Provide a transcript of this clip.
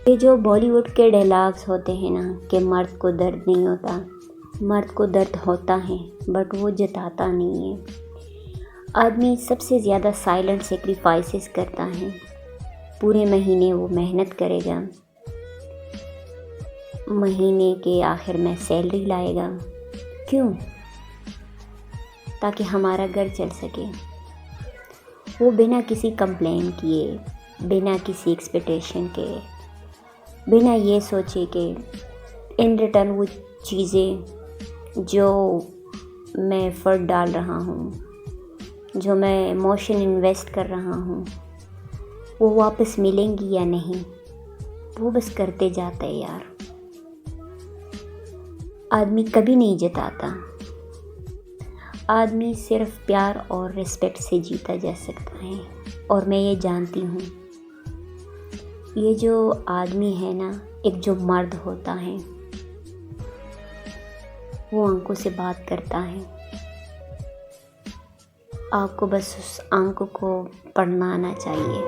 یہ جو بالی ووڈ کے ڈائلاگس ہوتے ہیں نا کہ مرد کو درد نہیں ہوتا، مرد کو درد ہوتا ہے بٹ وہ جتاتا نہیں ہے۔ آدمی سب سے زیادہ سائلنٹ سیکریفائسز کرتا ہے، پورے مہینے وہ محنت کرے گا، مہینے کے آخر میں سیلری لائے گا، کیوں؟ تاکہ ہمارا گھر چل سکے۔ وہ بنا کسی کمپلین کیے، بنا کسی ایکسپیکٹیشن کے، بنا یہ سوچے کہ ان ریٹرن وہ چیزیں جو میں ایفرٹ ڈال رہا ہوں، جو میں ایموشن انویسٹ کر رہا ہوں، وہ واپس ملیں گی یا نہیں، وہ بس کرتے جاتا ہے یار۔ آدمی کبھی نہیں جتاتا، آدمی صرف پیار اور رسپیکٹ سے جیتا جا سکتا ہے۔ اور میں یہ جانتی ہوں، یہ جو آدمی ہے نا، ایک جو مرد ہوتا ہے وہ آنکھوں سے بات کرتا ہے، آپ کو بس اس آنکھوں کو پڑھنا آنا چاہیے۔